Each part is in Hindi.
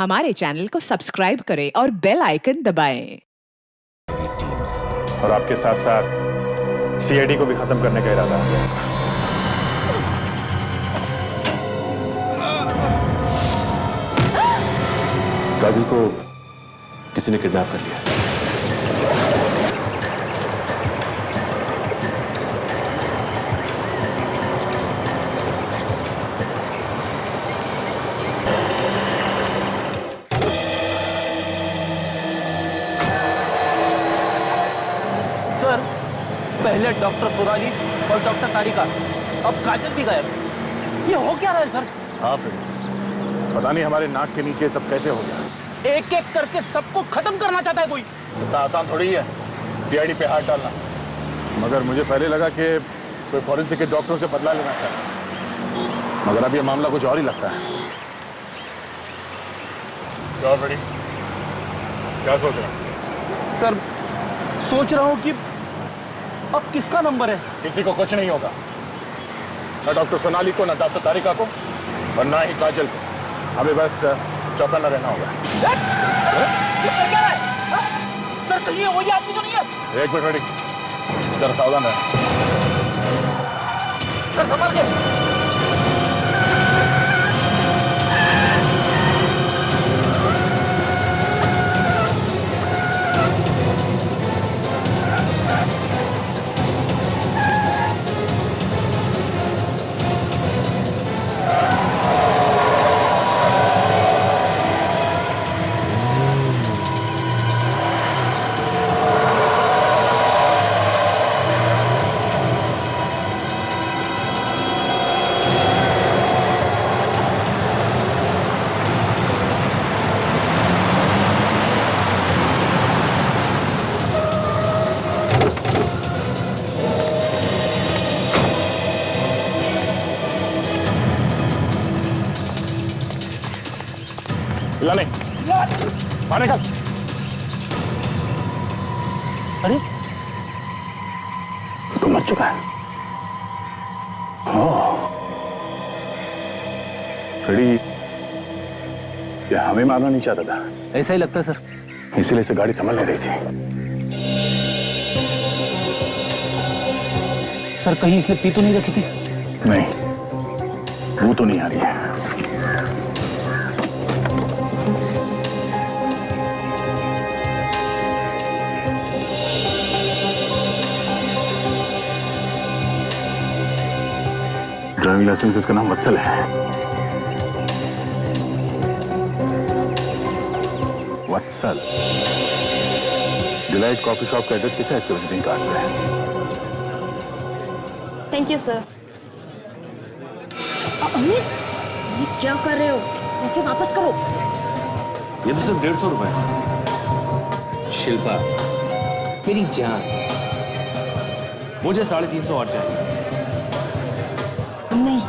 हमारे चैनल को सब्सक्राइब करें और बेल आइकन दबाएं। और आपके साथ साथ सीआईडी को भी खत्म करने का इरादा है। गाजी को किसी ने किडनैप कर लिया। सर, पहले डॉक्टर सुराली और डॉक्टर तारिका, अब काजल भी गायब। ये हो क्या रहा है सर? हाँ फिर पता नहीं हमारे नाक के नीचे सब कैसे हो गया। एक एक करके सबको खत्म करना चाहता है कोई। इतना आसान थोड़ी है सीआईडी पे हाथ डालना। मगर मुझे पहले लगा कि कोई फॉरेंसिक के डॉक्टरों से बदला लेना चाहता, मगर अब ये मामला कुछ और ही लगता है। क्या सोच रहे हैं? सर, सोच रहा हूँ कि अब किसका नंबर है। किसी को कुछ नहीं होगा, ना डॉक्टर सोनाली को, ना डॉक्टर तारिका को, और ना ही काजल को। हमें बस चौकन्ना रहना होगा। ये कर क्या रहा है? हाँ? सर, कहीं वही आदमी तो नहीं है? एक मिनट रेडी, जरा सावधान रहे। सर, संभाल के। लाने माने का। अरे, तो मर चुका है। रेडी, ये हमें मारना नहीं चाहता था। ऐसा ही लगता है सर। इसीलिए से गाड़ी संभल नहीं रही थी। सर, कहीं इसने पी तो नहीं रखी थी? नहीं, वो तो नहीं आ रही है। ड्राइविंग लाइसेंस इसका नाम वत्सल है। वत्सल। डिलाइट कॉफी शॉप का एड्रेस कितना है इसके विजिटिंग कार्ड पे? Thank you sir. अमित, ये क्या कर रहे हो? पैसे वापस करो। ये तो सिर्फ 150 रुपए है। शिल्पा, मेरी जान, मुझे 350 और चाहिए। नहीं,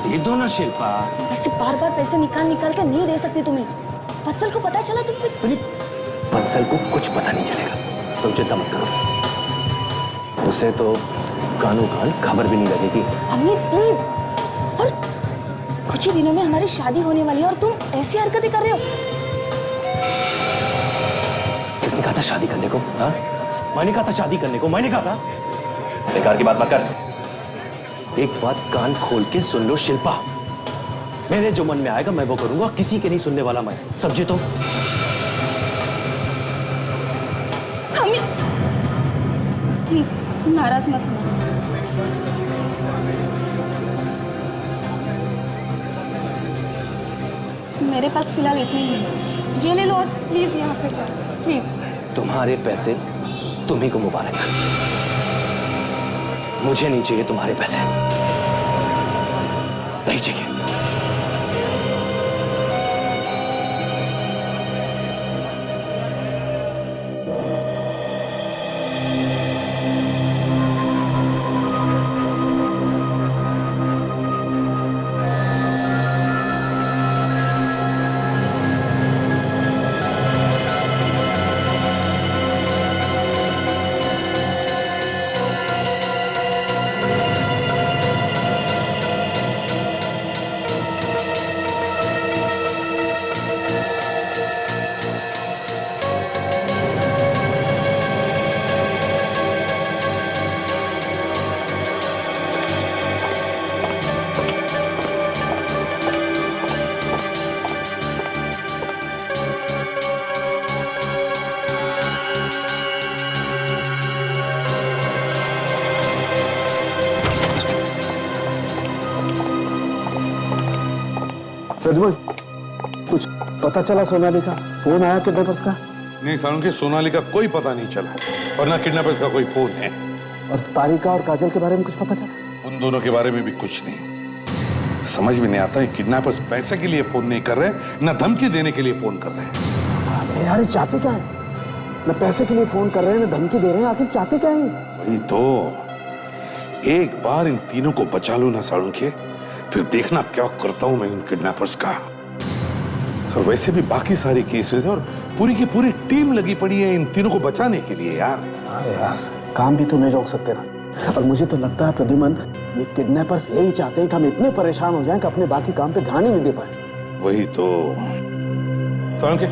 दे दो ना शिल्पा। ऐसे बार बार पैसे निकाल निकाल के नहीं दे सकती तुम्हें। वत्सल को पता चला तुम पे। वत्सल को कुछ पता नहीं चलेगा, तुम चिंता मत करो। उसे तो कानों कान खबर भी नहीं लगेगी। अमित प्लीज। और कुछ ही दिनों में हमारी शादी होने वाली है और तुम ऐसी हरकतें कर रहे हो। किसने कहा था शादी करने को? हाँ, मैंने कहा था शादी करने को, मैंने कहा था। बेकार की बात मत कर। एक बात कान खोल के सुन लो शिल्पा, मेरे जो मन में आएगा मैं वो करूंगा, किसी के नहीं सुनने वाला मैं, समझे? तो अमित प्लीज नाराज मत होना। मेरे पास फिलहाल इतने ही है, ये ले लो और प्लीज यहाँ से जाओ प्लीज। तुम्हारे पैसे तुम्ही को मुबारक, मुझे नहीं चाहिए तुम्हारे पैसे, नहीं चाहिए। पता चला सोनाली का फोन आया किडनैपर्स का? नहीं सालुंखे, सोनाली का कोई पता नहीं चला और ना किडनैपर्स का कोई फोन है। और तारिका और काजल के बारे में कुछ पता चला? उन दोनों के बारे में भी कुछ नहीं। समझ में नहीं आता है किडनैपर्स पैसे के लिए फोन नहीं कर रहे, ना धमकी देने के लिए फोन कर रहे हैं। यार ये चाहते क्या है? न पैसे के लिए फोन कर रहे हैं, न धमकी दे रहे हैं, आखिर चाहते क्या हैं? वही तो, एक बार इन तीनों को बचा लो ना सालुंखे, फिर देखना क्या करता हूं मैं इन किडनैपर्स का। और वैसे भी बाकी सारे केसेस हैं और पूरी की पूरी टीम लगी पड़ी है इन तीनों को बचाने के लिए यार। अरे यार, काम भी तो नहीं रोक सकते ना। और मुझे तो लगता है प्रद्युमन, ये किडनैपर्स यही चाहते हैं कि हम इतने परेशान हो जाएं कि अपने बाकी काम पे ध्यान ही नहीं दे पाए। वही तो। सालुंखे,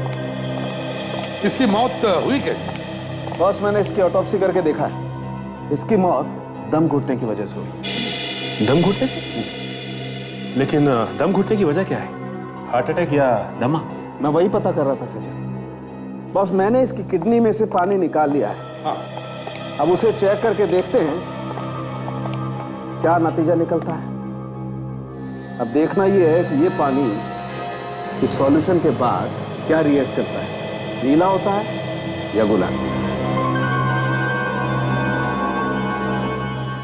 इसकी मौत हुई कैसे? बॉस, मैंने इसकी ऑटोप्सी करके देखा है। इसकी मौत दम घुटने की वजह से हुई। दम घुटने से? लेकिन दम घुटने की वजह क्या है? हार्ट अटैक या दमा? मैं वही पता कर रहा था सचिन। बॉस, मैंने इसकी किडनी में से पानी निकाल लिया है। हाँ। अब उसे चेक करके देखते हैं क्या नतीजा निकलता है। अब देखना यह है कि ये पानी इस सॉल्यूशन के बाद क्या रिएक्ट करता है, नीला होता है या गुलाबी।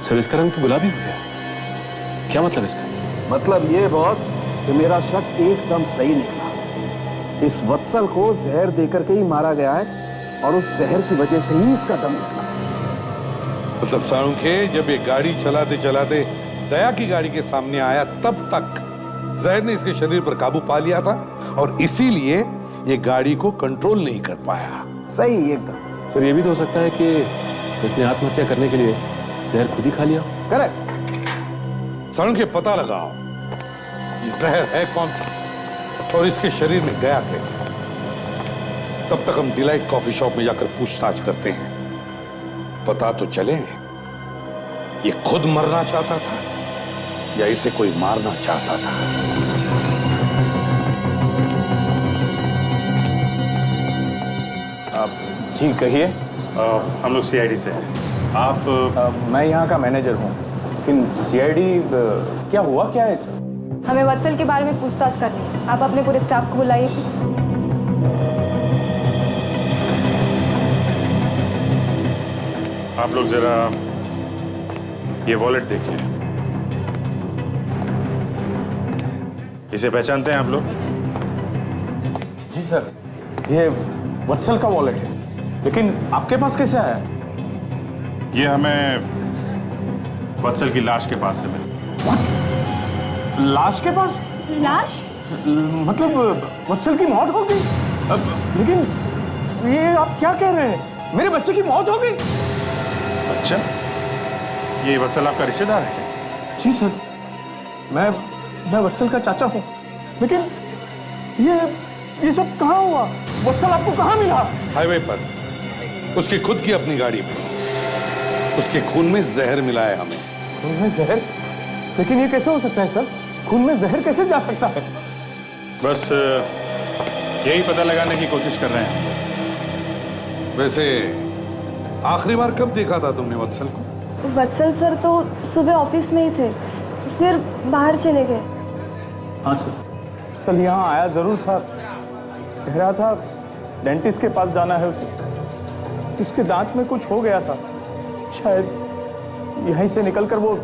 सर, इसका रंग तो गुलाबी हो गया। क्या मतलब इसका? मतलब ये बॉस कि मेरा शक एकदम सही निकला। इस वत्सल को जहर देकर के ही मारा गया है और उस जहर की वजह से ही इसका दम निकला। मतलब सालुंखे, जब ये गाड़ी चलाते चलाते दया की गाड़ी के सामने आया, तब तक जहर ने इसके शरीर पर काबू पा लिया था और इसीलिए ये गाड़ी को कंट्रोल नहीं कर पाया। सही एकदम। सर, ये भी तो हो सकता है कि इसने आत्महत्या करने के लिए जहर खुद ही खा लिया। करेक्ट। सालुंखे, पता लगाओ ये जहर है कौन सा और इसके शरीर में गया कैसे। तब तक हम डिलाइट कॉफी शॉप में जाकर पूछताछ करते हैं। पता तो चले ये खुद मरना चाहता था या इसे कोई मारना चाहता था। जी कहिए। हम लोग सीआईडी से हैं। आप? मैं यहाँ का मैनेजर हूँ, लेकिन सीआईडी क्या हुआ क्या है सर? हमें वत्सल के बारे में पूछताछ करनी है। आप अपने पूरे स्टाफ को बुलाइए प्लीज। आप लोग जरा ये वॉलेट देखिए। इसे पहचानते हैं आप लोग? जी सर, ये वत्सल का वॉलेट है, लेकिन आपके पास कैसे आया? ये हमें वत्सल की लाश के पास से मिला। लाश के पास? लाश? मतलब वत्सल की मौत हो गई? लेकिन ये आप क्या कह रहे हैं? मेरे बच्चे की मौत हो गई? अच्छा, ये वत्सल आपका रिश्तेदार है क्या? जी सर, मैं वत्सल का चाचा हूँ, लेकिन ये सब कहाँ हुआ? वत्सल आपको कहाँ मिला? हाईवे पर, उसकी खुद की अपनी गाड़ी में। उसके खून में जहर मिला है हमें। खून में जहर? लेकिन ये कैसे हो सकता है सर? खून में जहर कैसे जा सकता है? बस यही पता लगाने की कोशिश कर रहे हैं। वैसे आखिरी बार कब देखा था तुमने वत्सल को? वत्सल सर तो सुबह ऑफिस में ही थे, फिर बाहर चले गए। हाँ सर, सल यहाँ आया जरूर था। कह रहा था डेंटिस्ट के पास जाना है उसे। उसके दांत में कुछ हो गया था, शायद यहीं से निकलकर वो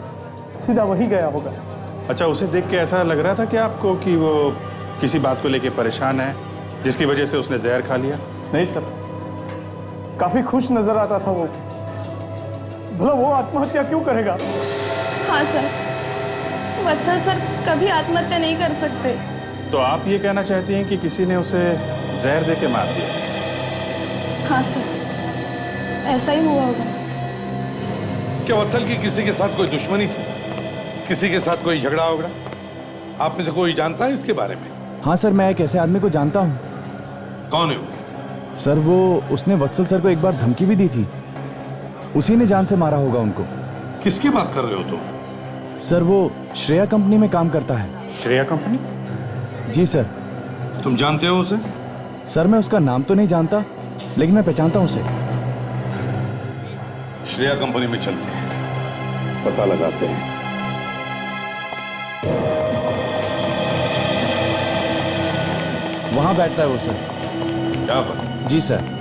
सीधा वही गया होगा। अच्छा, उसे देख के ऐसा लग रहा था कि आपको कि वो किसी बात को लेके परेशान है, जिसकी वजह से उसने जहर खा लिया? नहीं सर, काफी खुश नजर आता था वो। भला वो आत्महत्या क्यों करेगा? हाँ सर, वत्सल सर कभी आत्महत्या नहीं कर सकते। तो आप ये कहना चाहती हैं कि किसी ने उसे जहर दे के मार दिया? हाँ सर, ऐसा ही हुआ होगा। क्या वत्सल की किसी के साथ कोई दुश्मनी थी? किसी के साथ कोई झगड़ा वगड़ा? आप में से कोई जानता है इसके बारे में? हाँ सर, मैं एक ऐसे आदमी को जानता हूँ। कौन है वो? सर, वो उसने वत्सल सर को एक बार धमकी भी दी थी। उसी ने जान से मारा होगा उनको। किसकी बात कर रहे हो तुम? सर, वो श्रेया कंपनी में काम करता है। श्रेया कंपनी? जी सर। तुम जानते हो उसे? सर, मैं उसका नाम तो नहीं जानता, लेकिन मैं पहचानता हूँ उसे। श्रेया कंपनी में चलते हैं, पता लगाते हैं। वहां बैठता है वो सर। यहाँ पर? जी सर।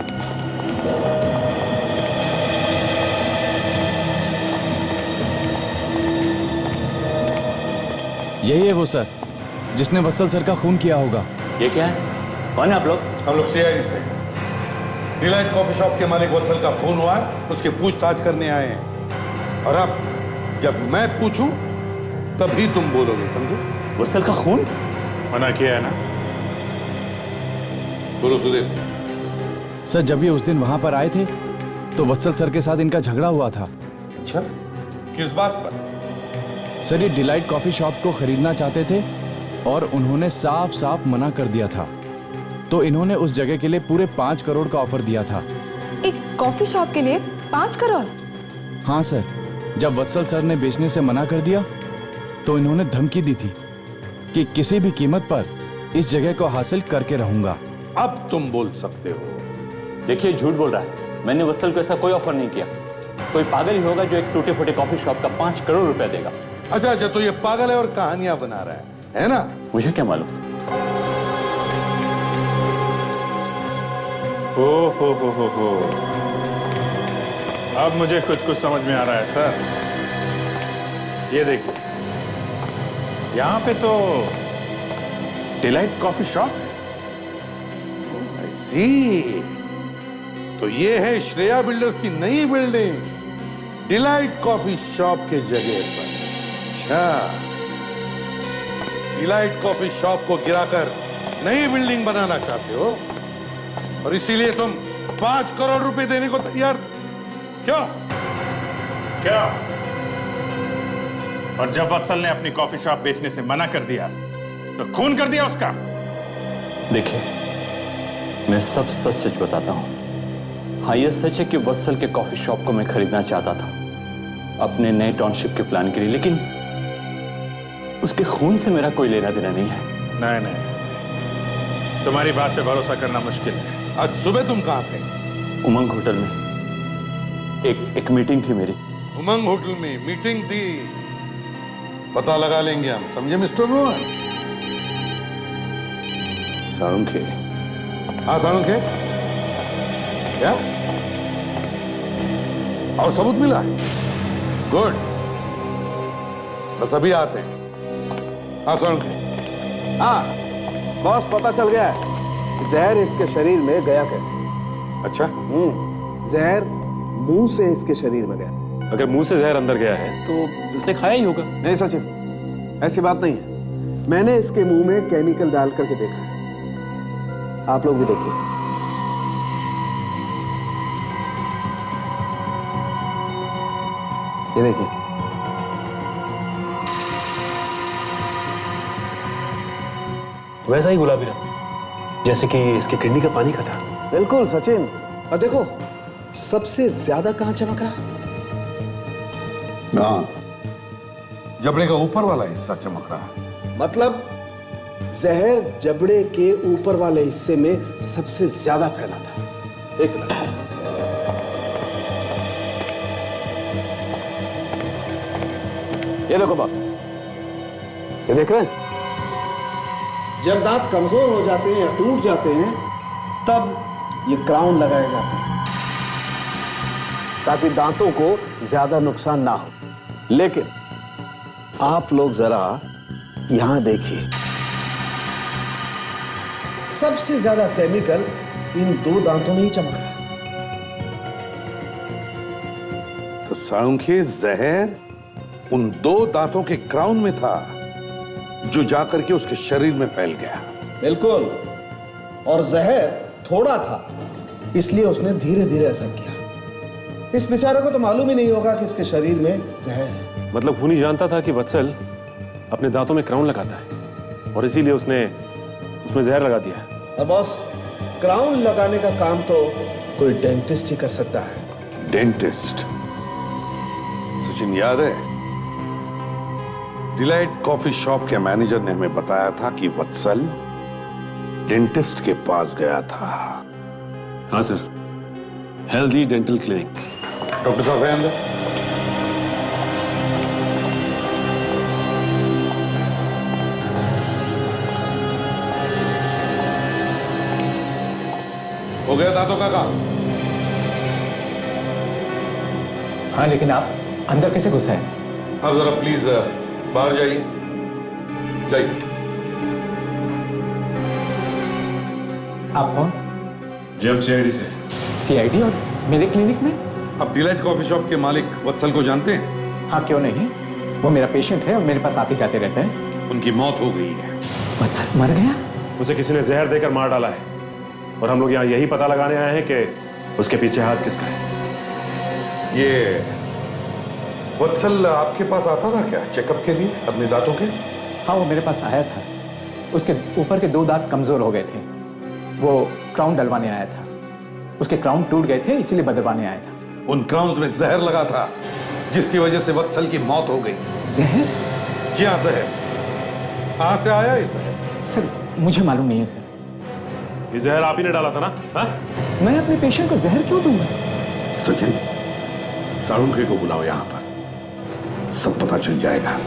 यही है वो सर जिसने वत्सल सर का खून किया होगा। ये क्या है? कौन है आप लोग? हम लोग सीआईडी से डिलाइट कॉफी शॉप के मालिक वत्सल का खून हुआ है, उसकी पूछताछ करने आए हैं। और अब जब मैं पूछूं तभी तुम बोलोगे, समझो? वत्सल का खून? मना किया है ना? बोलो सुदेव। सर जब ये उस दिन वहां पर आए थे तो वत्सल सर के साथ इनका झगड़ा हुआ था। अच्छा, किस बात पर? सर ये डिलाइट कॉफी शॉप को खरीदना चाहते थे और उन्होंने साफ साफ मना कर दिया था, तो इन्होंने उस जगह के लिए पूरे 5 करोड़ का ऑफर दिया था। एक कॉफी शॉप के लिए 5 करोड़? हाँ सर, जब वत्सल सर ने बेचने से मना कर दिया तो इन्होंने धमकी दी थी कि किसी भी कीमत पर इस जगह को हासिल करके रहूंगा। अब तुम बोल सकते हो। देखिए झूठ बोल रहा है, मैंने वत्सल को ऐसा कोई ऑफर नहीं किया। कोई पागल ही होगा जो एक टूटे फूटे कॉफी शॉप का 5 करोड़ रुपया देगा। अच्छा, तो ये पागल है और कहानियां बना रहा है ना? मुझे क्या मालूम? हो। अब मुझे कुछ समझ में आ रहा है सर। ये देखिए, यहां पे तो डिलाइट कॉफी शॉप। तो ये है श्रेया बिल्डर्स की नई बिल्डिंग डिलाइट कॉफी शॉप के जगह पर। अच्छा, डिलाइट कॉफी शॉप को गिराकर नई बिल्डिंग बनाना चाहते हो और इसीलिए तुम 5 करोड़ रुपए देने को तैयार? क्यों? और जब वत्सल ने अपनी कॉफी शॉप बेचने से मना कर दिया तो खून कर दिया उसका। देखिए, मैं सब सच सच बताता हूं। हाँ, यह सच है कि वत्सल के कॉफी शॉप को मैं खरीदना चाहता था अपने नए टाउनशिप के प्लान के लिए, लेकिन उसके खून से मेरा कोई लेना देना नहीं है। नहीं, तुम्हारी बात पे भरोसा करना मुश्किल है। आज सुबह तुम कहां थे? उमंग होटल में एक मीटिंग थी मेरी। उमंग होटल में मीटिंग थी? पता लगा लेंगे हम, समझे मिस्टर रोहन? साळुंखे। हाँ साळुंखे, क्या और सबूत मिला? गुड, बस अभी आते हैं। हाँ साळुंखे। हाँ बॉस, पता चल गया है कि जहर इसके शरीर में गया कैसे। अच्छा, जहर मुंह से इसके शरीर में गया। अगर मुंह से जहर अंदर गया है तो इसने खाया ही होगा। नहीं सचिन, ऐसी बात नहीं है। मैंने इसके मुंह में केमिकल डाल करके देखा है। आप लोग भी देखिए। ये देखिए, वैसा ही गुलाबी रंग, जैसे कि इसके किडनी का पानी का था। बिल्कुल सचिन। और देखो, सबसे ज्यादा कहां चमक रहा? हाँ, जबड़े का ऊपर वाला हिस्सा चमक रहा है। मतलब जहर जबड़े के ऊपर वाले हिस्से में सबसे ज्यादा फैला था। एक मिनट, ये देखो बॉस, ये देख रहे हैं? जब दांत कमजोर हो जाते हैं या टूट जाते हैं तब ये क्राउन लगाए जाते हैं ताकि दांतों को ज्यादा नुकसान ना हो। लेकिन आप लोग जरा यहां देखिए, सबसे ज्यादा केमिकल इन 2 दांतों में ही चमक रहा है। तो साळुंखे, जहर उन 2 दांतों के क्राउन में था जो जाकर के उसके शरीर में फैल गया। बिल्कुल, और जहर थोड़ा था इसलिए उसने धीरे धीरे असर किया। इस बेचारे को तो मालूम ही नहीं होगा कि इसके शरीर में जहर है। मतलब खूनी जानता था कि वत्सल अपने दांतों में क्राउन लगाता है और इसीलिए उसने उसमें जहर लगा दिया। अब बॉस, क्राउन लगाने का काम तो कोई डेंटिस्ट ही कर सकता है। डेंटिस्ट? सचिन, याद है डिलाइट कॉफी शॉप के मैनेजर ने हमें बताया था कि वत्सल डेंटिस्ट के पास गया था। हाँ sir, healthy dental clinic. Doctor साहब है अंदर? हो गया दांतों का काम? हाँ, लेकिन आप अंदर कैसे घुसे हैं? आप जरा प्लीज बाहर जाइए, जाइए। आप कौन? जी हम सीआईडी से। सीआईडी और मेरे क्लिनिक में? आप डिलाइट कॉफी शॉप के मालिक वत्सल को जानते हैं? हाँ, क्यों नहीं? वो मेरा पेशेंट है और मेरे पास आते जाते रहते हैं। उनकी मौत हो गई है। वत्सल मर गया? उसे किसी ने जहर देकर मार डाला है और हम लोग यहाँ यही पता लगाने आए हैं कि उसके पीछे हाथ किसका है। ये वत्सल आपके पास आता था क्या चेकअप के लिए अपने दांतों के? हाँ, वो मेरे पास आया था। उसके ऊपर के 2 दांत कमजोर हो गए थे। वो क्राउन डलवाने आया था। उसके क्राउन टूट गए थे, इसीलिए बदलवाने आया था। उन क्राउन्स में जहर लगा था जिसकी वजह से वत्सल की मौत हो गई। जहर? जी हाँ, जहर। कहाँ से आया ये जहर? सर, मुझे मालूम नहीं है सर। ये जहर आप ही ने डाला था ना? हाँ? मैं अपने पेशेंट को जहर क्यों दूंगा? सचिन, साळुंखे को बुलाओ यहां पर, सब पता चल जाएगा।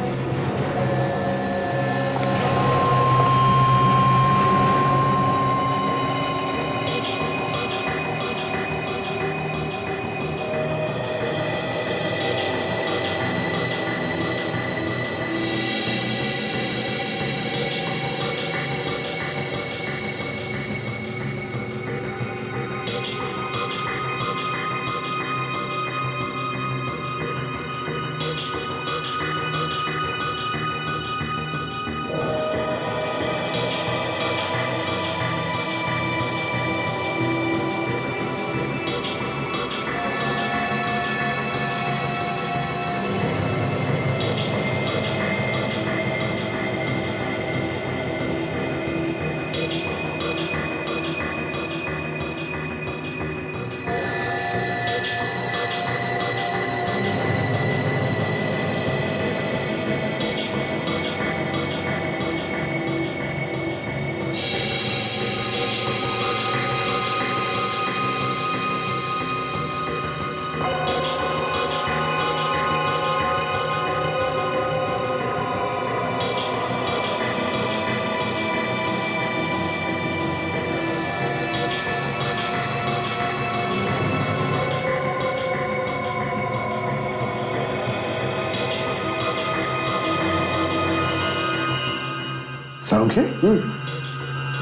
साळुंखे,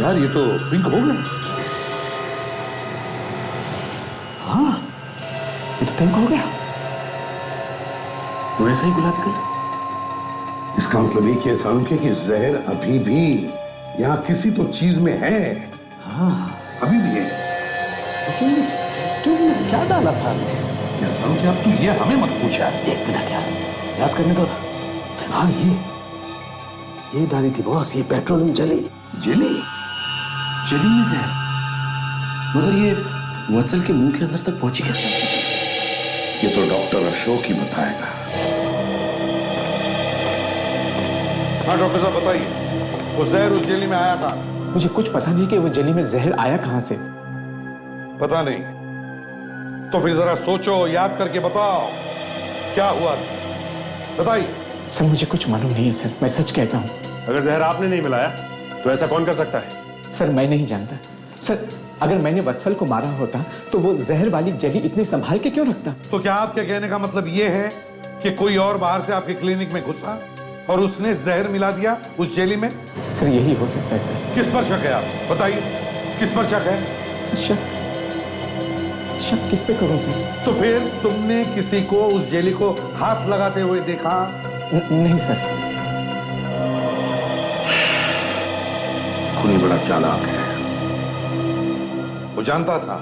यार ये तो पिंक हो गया। हाँ, ये तो पिंक हो गया। वैसा ही गुलाबी कलर। इसका मतलब ये कि साळुंखे की जहर अभी भी यहाँ किसी तो चीज में है। हाँ, अभी भी है। लेकिन इस टेस्ट ट्यूब में क्या डाला था आपने? क्या साळुंखे, अब तू ये हमें मत पूछ यार। 1 मिनट यार, याद करने दो। हाँ, ये डाली थी बॉस, ये पेट्रोलियम जेली। जेली? जेली में जहर? मगर ये वत्सल के मुंह के अंदर तक पहुंची कैसे? ये तो डॉक्टर अशोक ही बताएगा। हाँ डॉक्टर साहब बताइए, वो जहर उस जेली में आया कहां से? मुझे कुछ पता नहीं कि वो जेली में जहर आया कहां से। पता नहीं? तो फिर जरा सोचो, याद करके बताओ क्या हुआ था, बताइए। सर, मुझे कुछ मालूम नहीं है सर, मैं सच कहता हूँ। अगर जहर आपने नहीं मिलाया तो ऐसा कौन कर सकता है? सर, मैं नहीं जानता। सर, अगर मैंने वत्सल को मारा होता तो वो जहर वाली जेली इतने संभाल के क्यों रखता? तो क्या आपके कहने का मतलब ये है कि कोई और बाहर से आपके क्लिनिक में घुसा और उसने जहर मिला दिया उस जेली में? सर, यही हो सकता है सर। किस पर शक है आप बताइए, किस पर शक है? सर, शक किस पे करूं सर? तो फिर तुमने किसी को उस जेली को हाथ लगाते हुए देखा? नहीं सर। खूनी बड़ा चालाक है, वो जानता था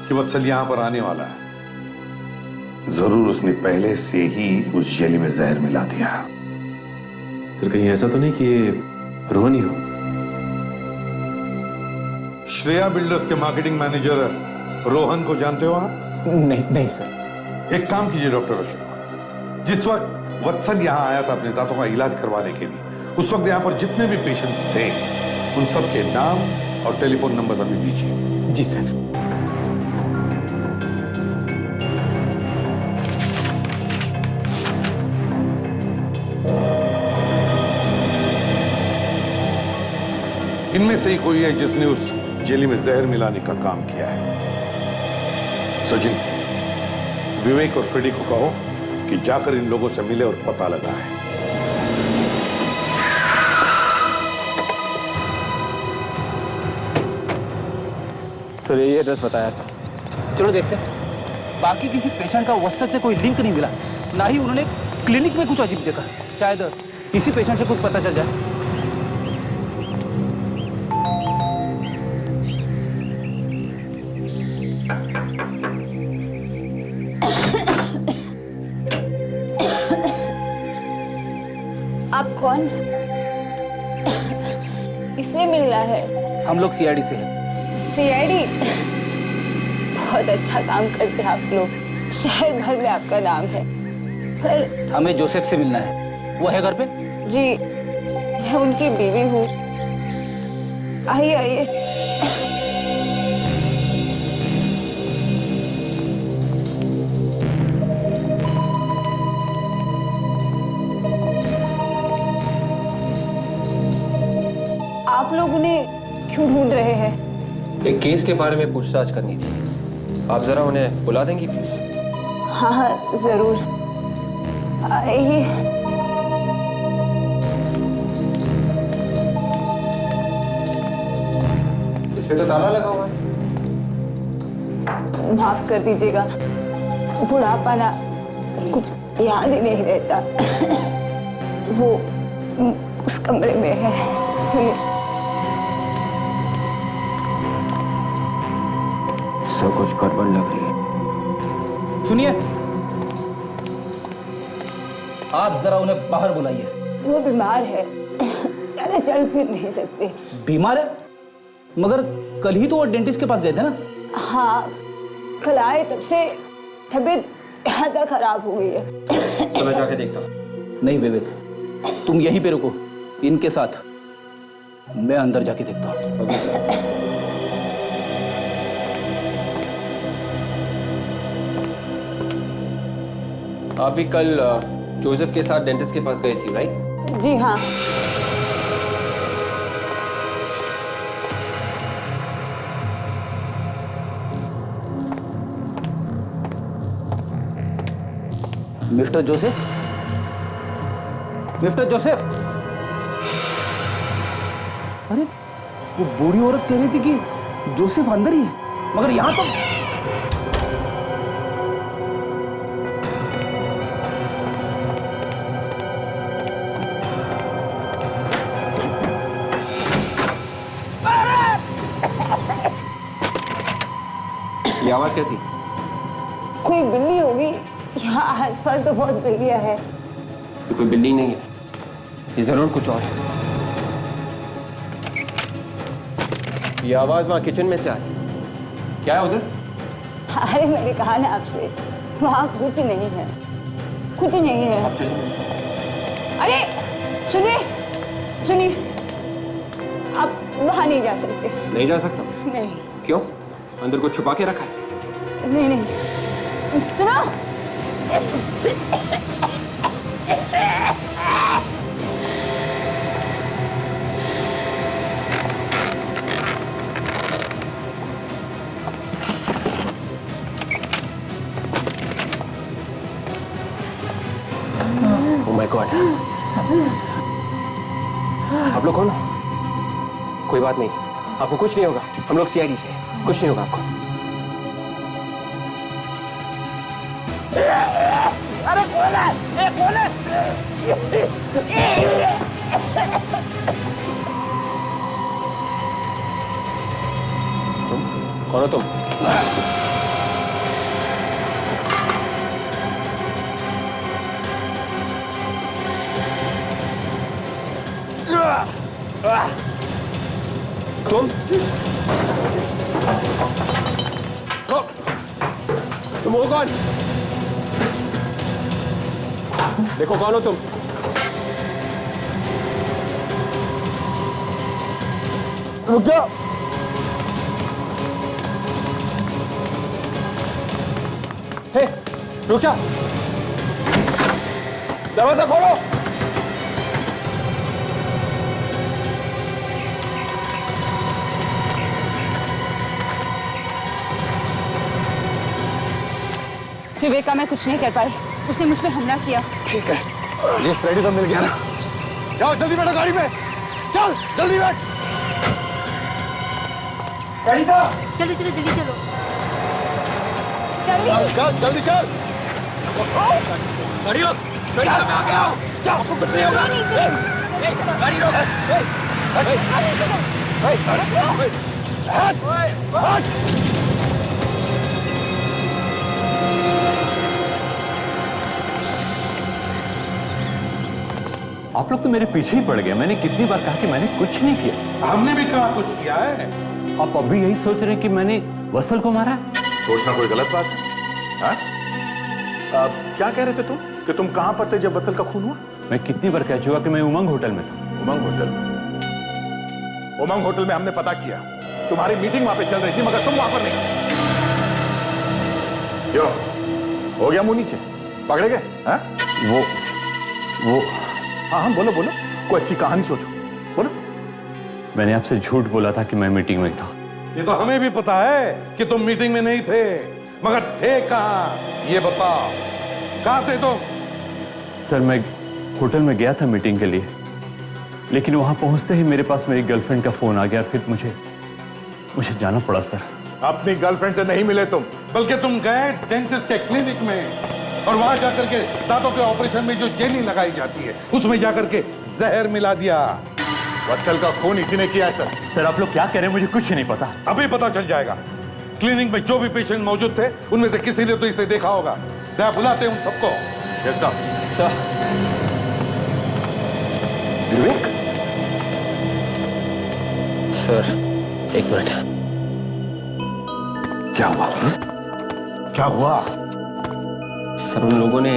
कि वत्सल यहां पर आने वाला है। जरूर उसने पहले से ही उस जेली में जहर मिला दिया। सर, कहीं ऐसा तो नहीं कि ये रोहन ही हो? श्रेया बिल्डर्स के मार्केटिंग मैनेजर रोहन को जानते हो आप? नहीं सर। एक काम कीजिए डॉक्टर अशोक, जिस वक्त वत्सल यहां आया था अपने दांतों का इलाज करवाने के लिए, उस वक्त यहां पर जितने भी पेशेंट्स थे उन सब के नाम और टेलीफोन नंबर हमें दीजिए। जी सर। इनमें से ही कोई है जिसने उस जेली में जहर मिलाने का काम किया है। सचिन, विवेक और फ्रेडी को कहो कि जाकर इन लोगों से मिले और पता लगाए। सर ये एड्रेस बताया था। चलो देखते हैं। बाकी किसी पेशेंट का व्हाट्सएप से कोई लिंक नहीं मिला, ना ही उन्होंने क्लिनिक में कुछ अजीब देखा। शायद किसी पेशेंट से कुछ पता चल जाए। आप कौन? किससे मिलना है? हम लोग सीआईडी से हैं। सीआईडी? बहुत अच्छा काम करते हैं आप लोग, शहर भर में आपका नाम है। पर हमें जोसेफ से मिलना है। वो है घर पे? जी, मैं उनकी बीवी हूँ। आइए आइए। आप लोग उन्हें क्यों ढूंढ रहे हैं? एक केस के बारे में पूछताछ करनी थी। आप जरा उन्हें बुला देंगी प्लीज? हाँ हाँ जरूर, आइए। इस पे तो ताला लगा हुआ है। माफ कर दीजिएगा, बुढ़ापा ना कुछ याद ही नहीं रहता। वो उस कमरे में है। चलिए। सब कुछ गड़बड़ लग रही है। सुनिए, आप जरा उन्हें बाहर बुलाइए। वो बीमार है, ज्यादा चल फिर नहीं सकते। बीमार है? मगर कल ही तो वो डेंटिस्ट के पास गए थे ना? हाँ, कल आए तब से तबीयत ज्यादा खराब हो गई है। तो मैं जाके देखता हूँ। नहीं विवेक, तुम यहीं पे रुको इनके साथ, मैं अंदर जाके देखता हूँ। आप भी कल जोसेफ के साथ डेंटिस्ट के पास गई थी, राइट? जी हाँ। Mister Joseph, mister Joseph. अरे वो बूढ़ी औरत कह रही थी कि जोसेफ अंदर ही है, मगर यहां तो ये आवाज कैसी? कोई बिल्ली होगी, यहाँ आसपास तो बहुत बिल्लियाँ है। ये कोई बिल्ली नहीं है, ये जरूर कुछ और है। ये आवाज वहां किचन में से आ रही है। क्या है उधर? अरे मैंने कहा ना आपसे, वहाँ कुछ नहीं है, कुछ नहीं है। आप चलिए मेरे साथ। अरे सुनिए, सुनिए, आप वहाँ नहीं जा सकते। नहीं जा सकता? नहीं क्यों? अंदर कुछ छुपा के रखा है? नहीं नहीं, सुनो। Oh my God! आप लोग कौन हो? कोई बात नहीं, आपको कुछ नहीं होगा। हम लोग सीआईडी से हैं, कुछ नहीं होगा आपको। अरे कौन है? ए, कौन है? कौन हो तुम? तुम हो कौन? देखो कौन हो तुम? रुक जाओ। हे, रुक जा। दरवाजा खोलो। विवेक का मैं कुछ नहीं कर पाई, उसने मुझ पर हमला किया। ठीक है, ये फ्रेडी तो मिल गया ना। जाओ जल्दी बैठो गाड़ी में, चल जल्दी बैठ। फ्रेडी साहब, चलो चलो जल्दी चलो, जल्दी चल जल्दी चल। गाड़ी रोक, गाड़ी रोक, मैं आ गया हूँ। चल, नीचे गाड़ी रोक। आप लोग तो मेरे पीछे ही पड़ गए। मैंने कितनी बार कहा कि मैंने कुछ नहीं किया। हमने भी कहा कुछ किया है। आप अभी यही सोच रहे हैं कि मैंने वत्सल को मारा है? सोचना कोई गलत बात है? हाँ? क्या कह रहे थे तुम कि तुम कहां पर थे जब वत्सल का खून हुआ? मैं कितनी बार कह चुका कि मैं उमंग होटल में था। उमंग होटल में? उमंग होटल में हमने पता किया, तुम्हारी मीटिंग वहां पे चल रही थी, मगर तुम वहां पर नहीं। क्यों, हो गया मुंह नीचे, पकड़े गए? हाँ? वो हाँ बोलो बोलो, कोई अच्छी कहानी सोचो, बोलो। मैंने आपसे झूठ बोला था कि मैं मीटिंग में था। ये तो हमें भी पता है कि तुम मीटिंग में नहीं थे, मगर थे कहां ये बताओ। कहां थे तुम? सर मैं होटल में गया था मीटिंग के लिए, लेकिन वहां पहुंचते ही मेरे पास मेरी गर्लफ्रेंड का फोन आ गया। फिर मुझे जाना पड़ा सर। अपनी गर्लफ्रेंड से नहीं मिले तुम, बल्कि तुम गए डेंटिस्ट के क्लिनिक में, और वहां जाकर के दांतों के ऑपरेशन में जो जेली लगाई जाती है उसमें जाकर के जहर मिला दिया। वत्सल का खून इसी ने किया है सर। सर आप लोग क्या कह रहे हैं, मुझे कुछ नहीं पता। अभी पता चल जाएगा। क्लिनिक में जो भी पेशेंट मौजूद थे उनमें से किसी ने तो इसे देखा होगा। क्या बुलाते हैं उन सबको। जैसा सर विवेक, सर एक मिनट। क्या हुआ? क्या हुआ? सर उन लोगों ने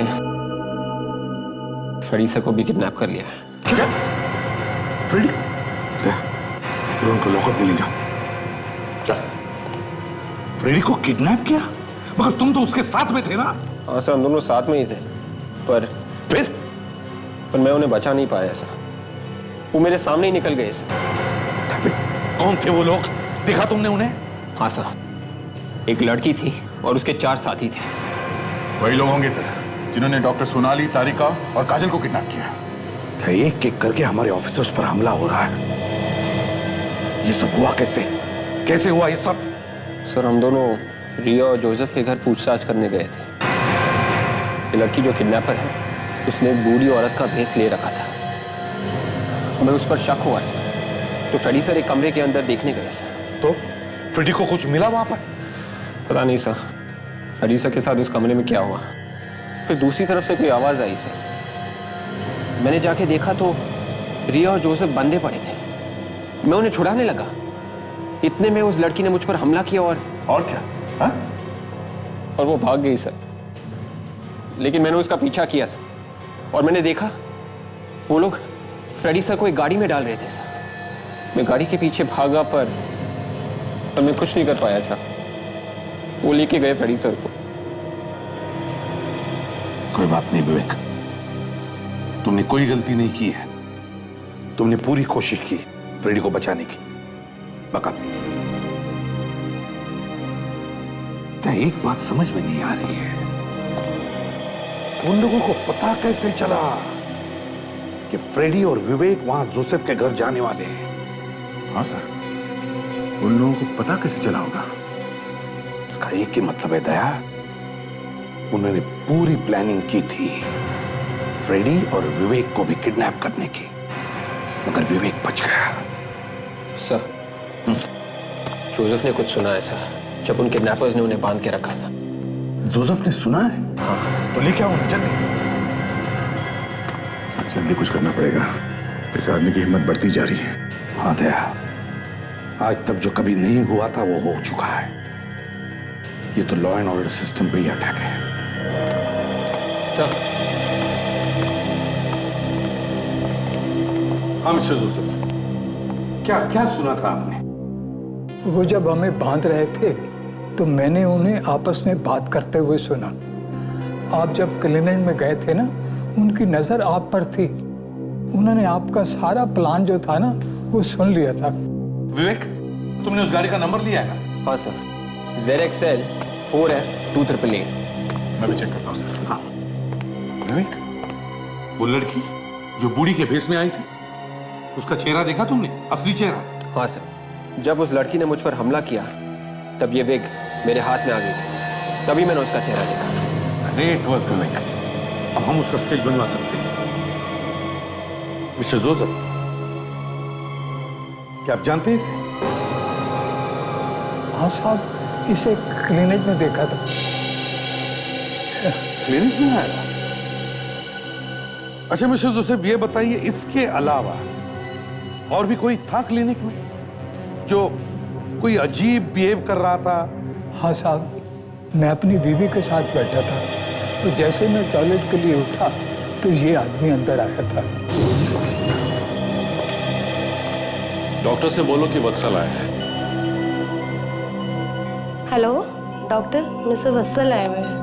फ्रेडी को भी किडनैप कर लिया है। क्या? फ्रेडी? उनको लॉकअप में ले जाओ। चल। फ्रेडी को किडनैप किया? मगर तुम तो उसके साथ में थे ना? हाँ सर, हम दोनों साथ में ही थे, पर मैं उन्हें बचा नहीं पाया सर। वो मेरे सामने ही निकल गए सर। कौन थे वो लोग? देखा तुमने उन्हें? हाँ सर, एक लड़की थी और उसके 4 साथी थे। वही लोग होंगे सर जिन्होंने डॉक्टर सोनाली, तारिका और काजल को किडनैप किया। एक एक करके हमारे ऑफिसर्स पर हमला हो रहा है। ये सब हुआ कैसे? कैसे हुआ ये सब? सर हम दोनों रिया और जोसेफ के घर पूछताछ करने गए थे। ये लड़की जो किडनैपर है, उसने एक बूढ़ी औरत का भेष ले रखा था। हमें उस पर शक हुआ सर, तो फ्रेडी सर एक कमरे के अंदर देखने गए सर। तो फ्रेडी को कुछ मिला वहां पर? पता नहीं सर, फ्रेडी सर के साथ उस कमरे में क्या हुआ। फिर दूसरी तरफ से कोई आवाज आई सर। मैंने जाके देखा तो रिया और जोसेफ बंधे पड़े थे। मैं उन्हें छुड़ाने लगा, इतने में उस लड़की ने मुझ पर हमला किया और क्या? हाँ? और वो भाग गई सर। लेकिन मैंने उसका पीछा किया सर, और मैंने देखा वो लोग फ्रेडी सर को एक गाड़ी में डाल रहे थे सर। मैं गाड़ी के पीछे भागा, पर मैं कुछ नहीं कर पाया सर। वो लेके गए फ्रेडी सर को। कोई बात नहीं विवेक, तुमने कोई गलती नहीं की है। तुमने पूरी कोशिश की फ्रेडी को बचाने की। मगर एक बात समझ में नहीं आ रही है, उन लोगों को पता कैसे चला कि फ्रेडी और विवेक वहां जोसेफ के घर जाने वाले हैं? हाँ सर, उन लोगों को पता कैसे चला होगा? इसका एक ही मतलब है दया, उन्होंने पूरी प्लानिंग की थी फ्रेडी और विवेक को भी किडनैप करने की, मगर विवेक बच गया। सर जोसेफ ने कुछ सुना है सर, जब उन किडनैपर्स ने उन्हें बांध के रखा था। जोसेफ ने सुना है? हाँ। तो लेके आओ जल्दी। जल्दी कुछ करना पड़ेगा, इस आदमी की हिम्मत बढ़ती जा रही है। हाँ दया, आज तक जो कभी नहीं हुआ था वो हो चुका है। ये तो लॉ एंड ऑर्डर सिस्टम पे ही अटैक है। सर। हाँ मिस्टर जोसेफ, क्या सुना था आपने? वो जब हमें बांध रहे थे तो मैंने उन्हें आपस में बात करते हुए सुना। आप जब क्लिनिक में गए थे ना, उनकी नजर आप पर थी। उन्होंने आपका सारा प्लान जो था ना वो सुन लिया था। विवेक, तुमने उस गाड़ी का नंबर लिया है ना? हाँ सर, ZXL 4F 2888। मैं भी चेक करता हूँ सर। हाँ विवेक, वो लड़की जो बूढ़ी के भेस में आई थी, उसका चेहरा देखा तुमने? असली चेहरा? हाँ सर, जब उस लड़की ने मुझ पर हमला किया तब ये विग मेरे हाथ में आ गई थी, तभी मैंने उसका चेहरा देखा। ग्रेट वर्क विवेक, अब हम उसका स्केच बनवा सकते हैं। मिस्टर जोसेफ, क्या आप जानते हैं इसे? हाँ साहब, इसे क्लिनिक में देखा था। क्लिनिक में आया? अच्छा मिस्टर जोसेफ, ये बताइए, इसके अलावा और भी कोई था क्लिनिक में जो कोई अजीब बिहेव कर रहा था? हाँ साहब, मैं अपनी बीवी के साथ बैठा था, तो जैसे मैं टॉयलेट के लिए उठा तो ये आदमी अंदर आया था। डॉक्टर से बोलो कि वत्सल आया है। हेलो डॉक्टर, मिस्टर वत्सल आए हुए हैं।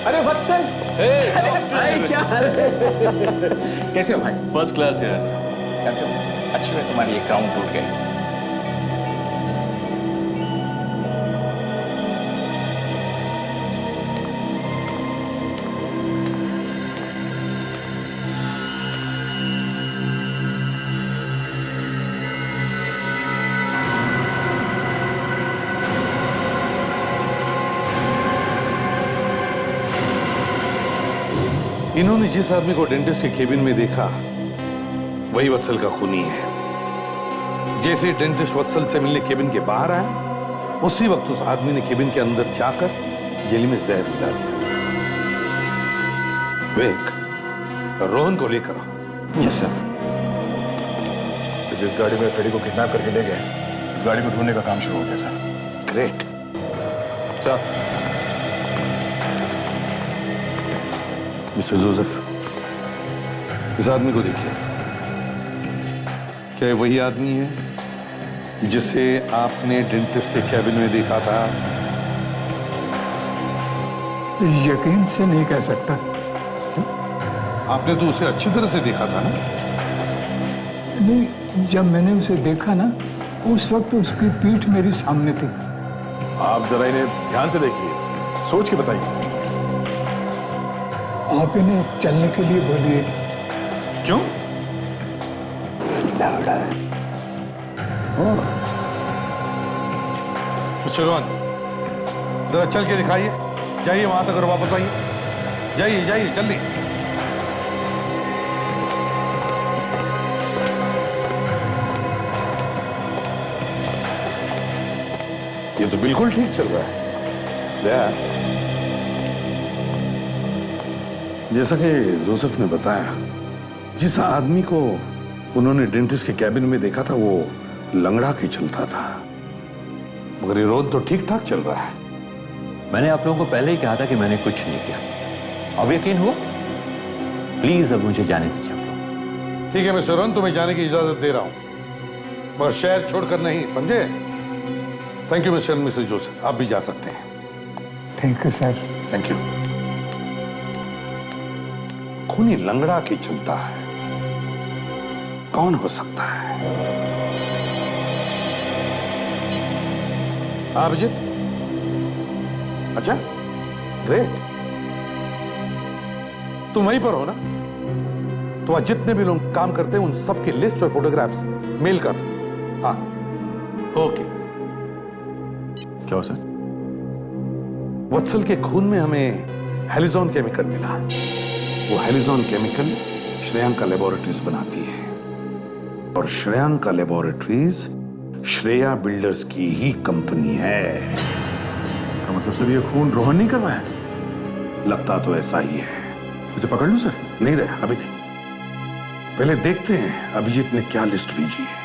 अरे वत्सल, अरे भाई क्या हाल है? कैसे हो भाई? फर्स्ट क्लास यार। जानते हो, अच्छी हुई तुम्हारी ये क्राउन टूट गई। इन्होंने जिस आदमी को डेंटिस्ट के केबिन में देखा वही वत्सल का खूनी है। जैसे डेंटिस्ट वत्सल से मिलने केबिन के बाहर आया, उसी वक्त उस आदमी ने केबिन के अंदर जाकर जेली में जहर मिला दिया। विवेक, रोहन को लेकर आओ। Yes sir. तो जिस गाड़ी में फ्रेडी को किडनैप करके ले गए, उस गाड़ी को ढूंढने का काम शुरू हो गया sir. Great. Sir, mister Joseph, इस आदमी को देखिए। क्या ये वही आदमी है जिसे आपने डेंटिस्ट के कैबिन में देखा था? यकीन से नहीं कह सकता। आपने तो उसे अच्छी तरह से देखा था ना? नहीं, जब मैंने उसे देखा ना, उस वक्त उसकी पीठ मेरी सामने थी। आप जरा इन्हें ध्यान से देखिए, सोच के बताइए। आप इन्हें चलने के लिए बोलिए। क्यों? मिस्टर रोहन, जरा चल के दिखाइए। जाइए वहां तक और वापस आइए। जाइए जाइए जल्दी। ये तो बिल्कुल ठीक चल रहा है। दया, जैसा कि जोसेफ ने बताया, जिस आदमी को उन्होंने डेंटिस्ट के कैबिन में देखा था वो लंगड़ा के चलता था, मगर ये रोहन तो ठीक ठाक चल रहा है। मैंने आप लोगों को पहले ही कहा था कि मैंने कुछ नहीं किया। अब यकीन हुआ? प्लीज अब मुझे जाने दीजिए आप लोग। ठीक है मिस्टर रोहन, तुम्हें जाने की इजाजत दे रहा हूं, मगर शहर छोड़कर नहीं, समझे? Thank you mister and Mrs Joseph, आप भी जा सकते हैं। Thank you sir. Thank you. खूनी लंगड़ा के चलता है, कौन हो सकता है? अभिजीत? अच्छा, ग्रेट। तुम वहीं पर हो ना? तो आज जितने भी लोग काम करते हैं उन सबकी लिस्ट और फोटोग्राफ्स मेल कर। हाँ, ओके। क्या हो सर? वत्सल के खून में हमें हेलिजॉन केमिकल मिला। वो हेलिजॉन केमिकल श्रेयांका लेबोरेटरीज बनाती है, और श्रेयांका लेबोरेटरीज श्रेया बिल्डर्स की ही कंपनी है। तो मतलब सर ये खून रोहन नहीं कर रहा है? लगता तो ऐसा ही है। इसे पकड़ लूं सर? नहीं रहे, अभी नहीं। पहले देखते हैं अभिजीत ने क्या लिस्ट भेजी है।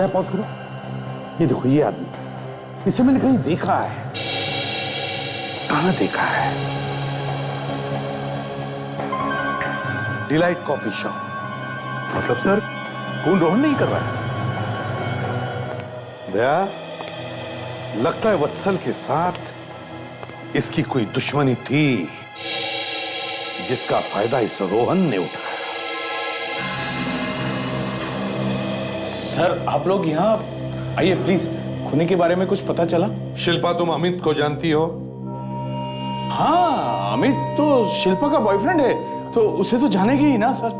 पॉज करो। ये देखो, ये आदमी, इसे मैंने कहीं देखा है। कहां देखा है? Delight coffee shop. मतलब सर खून रोहन नहीं कर रहा है? दया, लगता है वत्सल के साथ इसकी कोई दुश्मनी थी जिसका फायदा इस रोहन ने उठाया। सर आप लोग यहाँ आइए प्लीज। खूनी के बारे में कुछ पता चला? शिल्पा, तुम अमित को जानती हो? हाँ, अमित तो शिल्पा का बॉयफ्रेंड है, तो उसे तो जानेगी ही ना सर।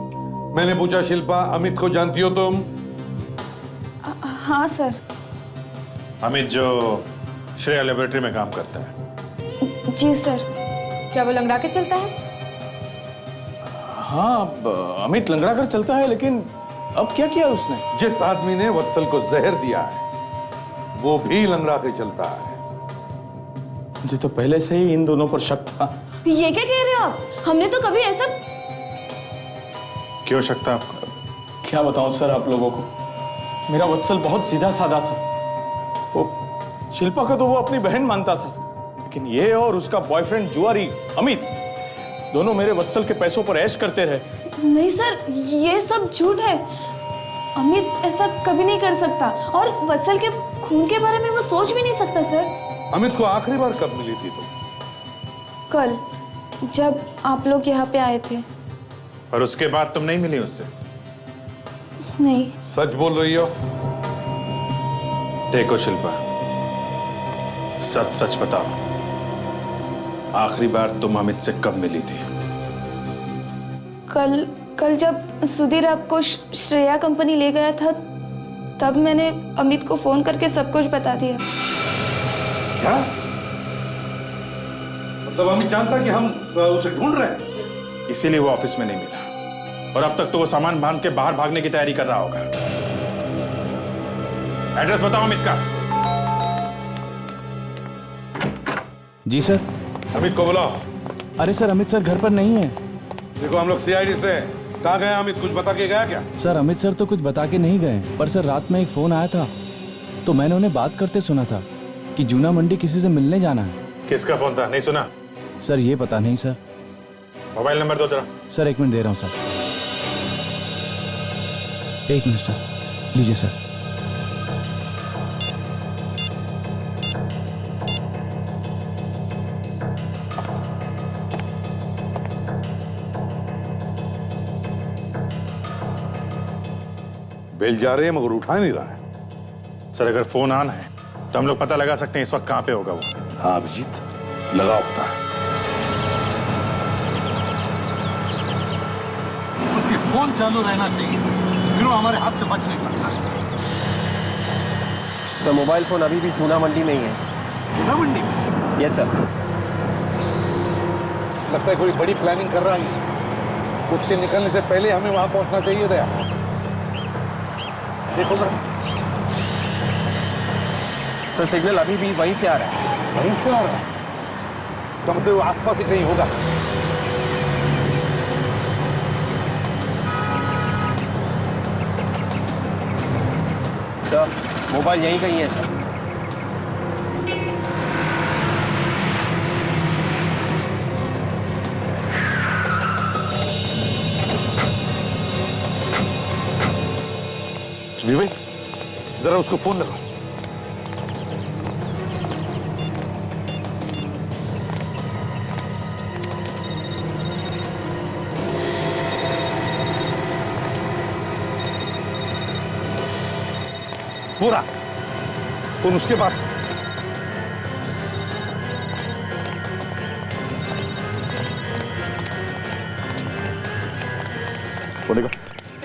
मैंने पूछा, शिल्पा अमित को जानती हो तुम? हाँ सर। अमित जो श्रेया लेबोरेटरी में काम करता है। जी सर। क्या वो लंगड़ा के चलता है? हाँ, अमित लंगड़ा कर चलता है, लेकिन अब क्या किया उसने? जिस आदमी ने वत्सल को जहर दिया है वो भी लंगड़ा के चलता है। मुझे तो पहले से ही इन दोनों पर शक था। ये क्या कह रहे हो आप? हमने तो कभी ऐसा... क्यों शक था आपको? क्या बताऊं सर आप लोगों को, मेरा वत्सल बहुत सीधा साधा था। वो शिल्पा को तो वो अपनी बहन मानता था, लेकिन ये और उसका बॉयफ्रेंड जुआरी अमित दोनों मेरे वत्सल के पैसों पर ऐश करते रहे। नहीं सर, ये सब झूठ है। अमित ऐसा कभी नहीं कर सकता, और वत्सल के खून के बारे में वो सोच भी नहीं सकता सर। अमित को आखिरी बार कब मिली थी तुम? कल, जब आप लोग यहाँ पे आए थे। और उसके बाद तुम नहीं मिली उससे? नहीं। सच बोल रही हो? देखो शिल्पा, सच सच बताओ, आखिरी बार तुम अमित से कब मिली थी? कल जब सुधीर आपको श्रेया कंपनी ले गया था, तब मैंने अमित को फोन करके सब कुछ बता दिया। क्या? मतलब अमित जानता कि हम उसे ढूंढ रहे हैं? इसीलिए वो ऑफिस में नहीं मिला, और अब तक तो वो सामान बांध के बाहर भागने की तैयारी कर रहा होगा। एड्रेस बताओ अमित का। जी सर। अमित को बुलाओ। अरे सर, अमित सर घर पर नहीं है। देखो, हम लोग सीआईडी से कहाँ गए? अमित कुछ बता के गया क्या? सर अमित सर तो कुछ बता के नहीं गए, पर सर रात में एक फोन आया था, तो मैंने उन्हें बात करते सुना था कि जूना मंडी किसी से मिलने जाना है। किसका फोन था, नहीं सुना? सर ये पता नहीं सर। मोबाइल नंबर दो जरा। सर 1 मिनट दे रहा हूँ सर। 1 मिनट सर, लीजिए सर। बेल जा रहे हैं मगर उठा नहीं रहा है। सर अगर फोन ऑन है तो हम लोग पता लगा सकते हैं इस वक्त कहां पे होगा वो। हाँ अभिजीत, लगाओ पता। उसकी फोन चालू रहना चाहिए, फिर वो हमारे हाथ से बच नहीं सकता। तो मोबाइल फोन अभी भी जूना मंडी में ही है। जूना मंडी? Yes sir. लगता है कोई बड़ी प्लानिंग कर रहा है। उसके निकलने से पहले हमें वहां पहुंचना चाहिए था। देखो सर, सिग्नल अभी भी वहीं से आ रहा है। वहीं से आ रहा है? तो मतलब आसपास ही कहीं होगा। सर मोबाइल यहीं कहीं है सर। विवेक, जरा उसको फोन लगाओ। पूरा फोन उसके पास। बोलेगा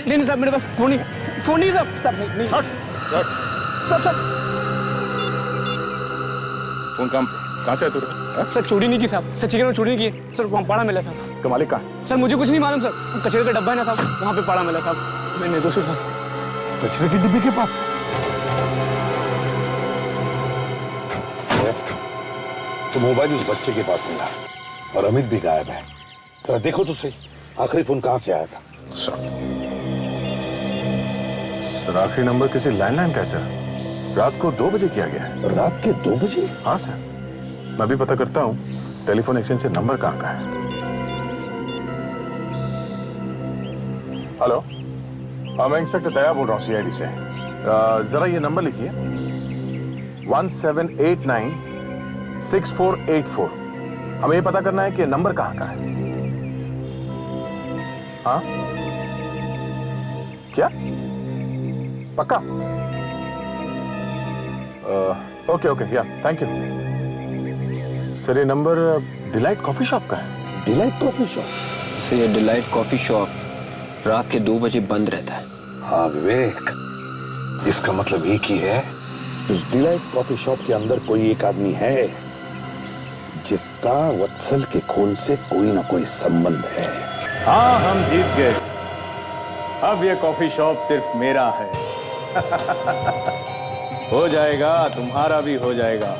नहीं साहब, मेरे पास फोन नहीं साहब। सब नहीं। सब फोन काम कहां से है तू? सर चोरी नहीं की साहब, सर चिकन में चोरी नहीं की सर। वहाँ पड़ा मिला साहब। उसका मालिक कहाँ? सर मुझे कुछ नहीं मालूम सर। कचरे का डब्बा है ना साहब, वहाँ पे पड़ा मिला साहब। मैं निर्दोषी था। कचरे की डिब्बी के पास? तो मोबाइल उस बच्चे के पास मिला और अमित भी गायब है। जरा देखो तो सही, आखिरी फोन कहां से आया था? सर आखिरी नंबर किसी लैंडलाइन का है सर। रात को 2 बजे किया गया है। रात के 2 बजे? हाँ सर, मैं भी पता करता हूँ। टेलीफोन एक्सचेंज से नंबर कहाँ का है? हेलो, मैं इंस्पेक्टर दया बोल रहा हूँ सीआईडी से। जरा ये नंबर लिखिए 17896484। हमें ये पता करना है कि नंबर कहाँ का है। हाँ क्या पक्का? ओके ओके या थैंक यू सर। ये नंबर डिलाइट कॉफी शॉप का है। Delight coffee shop? सर ये डिलाइट कॉफी शॉप रात के 2 बजे बंद रहता है। हाँ विवेक, इसका मतलब एक ही है, उस डिलाइट कॉफी शॉप के अंदर कोई एक आदमी है जिसका वत्सल के खून से कोई ना कोई संबंध है। हाँ, हम जीत गए। अब ये कॉफी शॉप सिर्फ मेरा है। हो जाएगा, तुम्हारा भी हो जाएगा,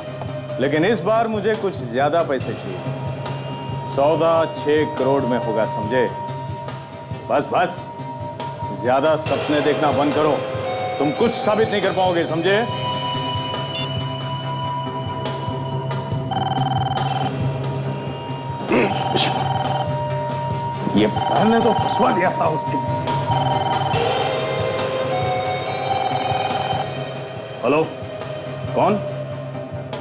लेकिन इस बार मुझे कुछ ज्यादा पैसे चाहिए। सौदा 6 करोड़ में होगा, समझे? बस बस, ज्यादा सपने देखना बंद करो, तुम कुछ साबित नहीं कर पाओगे, समझे? ये मैंने तो फंसवा दिया था उस दिन। हेलो, कौन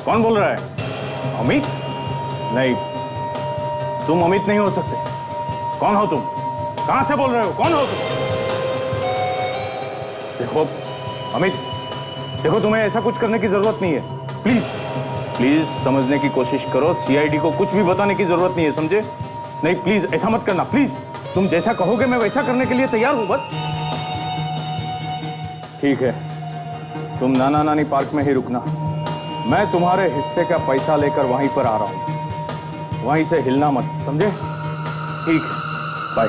कौन बोल रहा है? अमित? नहीं, तुम अमित नहीं हो सकते। कौन हो तुम? कहां से बोल रहे हो? कौन हो तुम? देखो अमित, देखो तुम्हें ऐसा कुछ करने की जरूरत नहीं है। प्लीज प्लीज समझने की कोशिश करो। सीआईडी को कुछ भी बताने की जरूरत नहीं है, समझे? नहीं प्लीज ऐसा मत करना, प्लीज। तुम जैसा कहोगे मैं वैसा करने के लिए तैयार हूं, बस। ठीक है, तुम नाना नानी पार्क में ही रुकना, मैं तुम्हारे हिस्से का पैसा लेकर वहीं पर आ रहा हूं। वहीं से हिलना मत, समझे? ठीक है, बाय।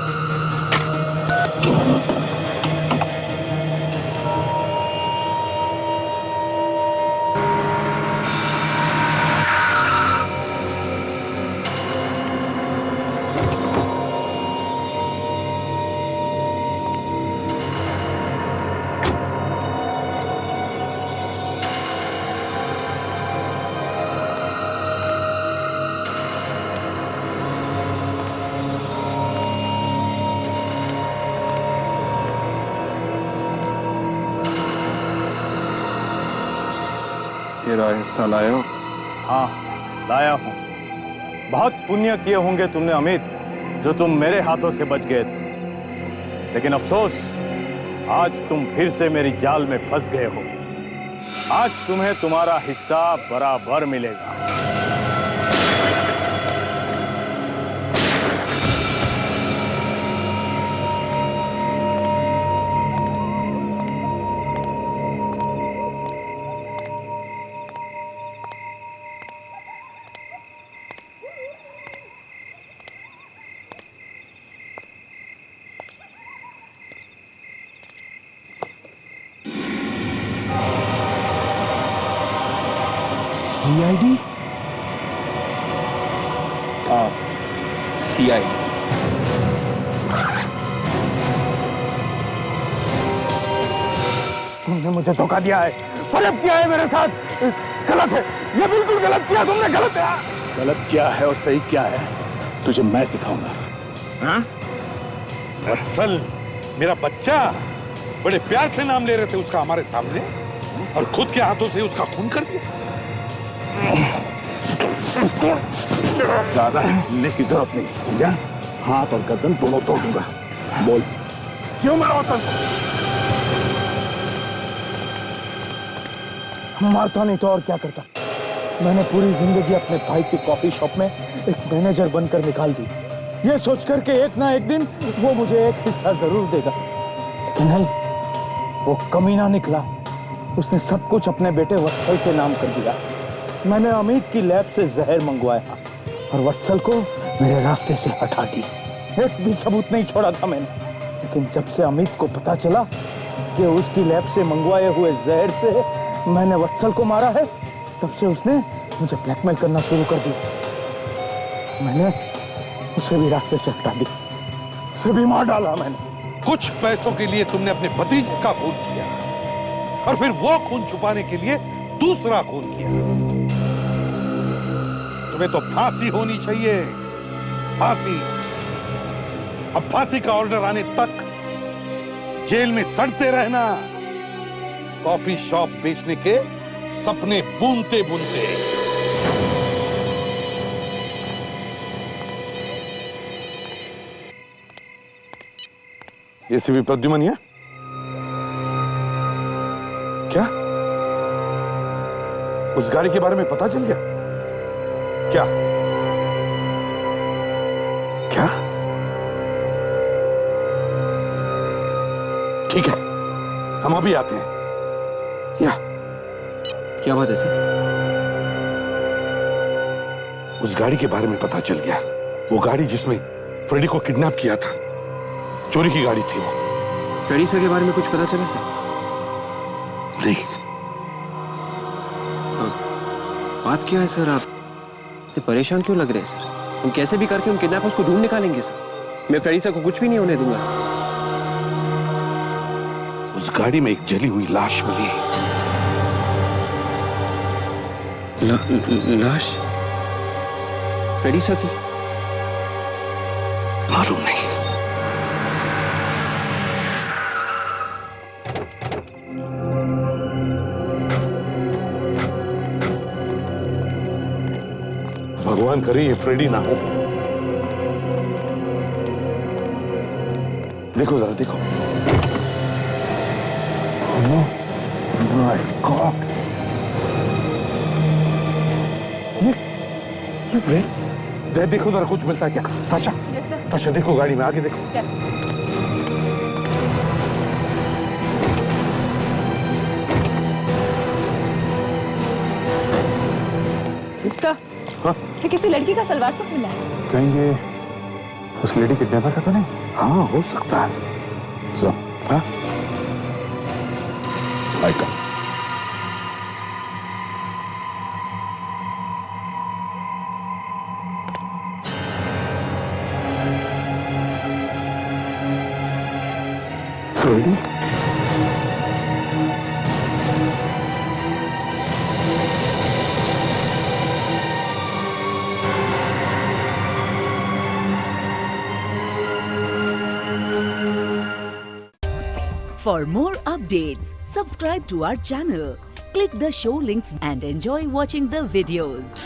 तेरा हिस्सा लाए हो? हाँ, लाया हूं। बहुत पुण्य किए होंगे तुमने अमित, जो तुम मेरे हाथों से बच गए थे। लेकिन अफसोस, आज तुम फिर से मेरी जाल में फंस गए हो। आज तुम्हें तुम्हारा हिस्सा बराबर मिलेगा। सीआईडी? सीआईडी। तुमने मुझे धोखा दिया है, फर्क किया है मेरे साथ। गलत है, ये बिल्कुल गलत किया तुमने, गलत है। गलत क्या है और सही क्या है तुझे मैं सिखाऊंगा। हाँ? वत्सल, मेरा बच्चा, बड़े प्यार से नाम ले रहे थे उसका हमारे सामने, और खुद के हाथों से उसका खून कर दिया। ज्यादा हिलने की जरूरत नहीं, समझा? हाथ और गर्दन दोनों तोड़ दूंगा। बोल, क्यों मारा वत्सल? मारता नहीं तो और क्या करता? मैंने पूरी जिंदगी अपने भाई की कॉफी शॉप में एक मैनेजर बनकर निकाल दी, ये सोचकर के एक ना एक दिन वो मुझे एक हिस्सा जरूर देगा। लेकिन नहीं, वो कमीना निकला। उसने सब कुछ अपने बेटे वत्सल के नाम कर दिया। मैंने अमित की लैब से जहर मंगवाया और वत्सल को मेरे रास्ते से हटा दी। एक भी सबूत नहीं छोड़ा था मैंने। लेकिन जब से अमित को पता चला कि उसकी लैब से मंगवाए हुए जहर से मैंने वत्सल को मारा है, तब से उसने मुझे ब्लैकमेल करना शुरू कर दिया। मैंने उसे भी रास्ते से हटा दी, उसे भी मार डाला मैंने। कुछ पैसों के लिए तुमने अपने भतीजे का खून किया, और फिर वो खून छुपाने के लिए दूसरा खून किया। तुम्हें तो फांसी होनी चाहिए, फांसी। अब फांसी का ऑर्डर आने तक जेल में सड़ते रहना, कॉफी शॉप बेचने के सपने बुनते बुनते। एसीपी प्रद्युमन है क्या? उस गाड़ी के बारे में पता चल गया क्या? क्या? ठीक है, हम अभी आते हैं। क्या बात है सर? उस गाड़ी के बारे में पता चल गया। वो गाड़ी जिसमें फ्रेडी को किडनैप किया था, चोरी की गाड़ी थी वो। फ्रेडी सर के बारे में कुछ पता चला सर? नहीं। बात क्या है सर? आप इतने परेशान क्यों लग रहे हैं सर? हम कैसे भी करके उन किडनैपर्स को ढूंढ निकालेंगे सर। मैं फ्रेडी सर को कुछ भी नहीं होने दूंगा सर। उस गाड़ी में एक जली हुई लाश मिली। लाश? फ्रेडी सर की? मालूम नहीं। भगवान करे ये फ्रेडी ना हो। देखो जरा, देखो। Oh my God! ये देखो जरा, कुछ मिलता है क्या? ताशा, ताशा देखो गाड़ी में, आगे देखो। सर, हाँ? ये किसी लड़की का सलवार सूट मिला है। कहेंगे उस लेडी किडनैपर का तो नहीं? हाँ, हो सकता है। सब, हाँ? आइका। Freddy? For more updates, subscribe to our channel, click the show links and enjoy watching the videos.